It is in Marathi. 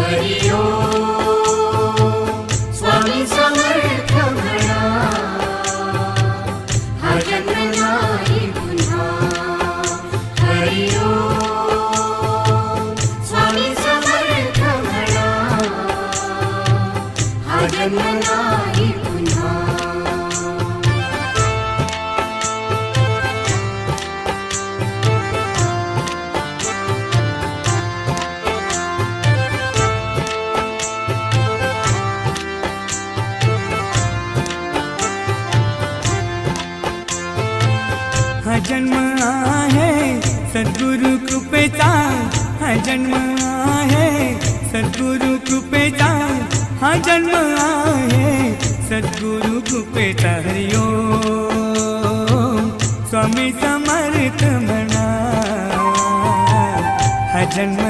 हरि ओम स्वामी समर्थ म्हणा हा जन्म नाही पुन्हा हरि ओम स्वामी समर्थ म्हणा हा जन्म नाही पुन्हा हा जन्म आहे सद्गुरु कृपेचा हा जन्म आहे सद्गुरु कृपेचा हा जन्म आहे सद्गुरु कृपेचा हरि ओम स्वामी समर्थ म्हणा हा जन्म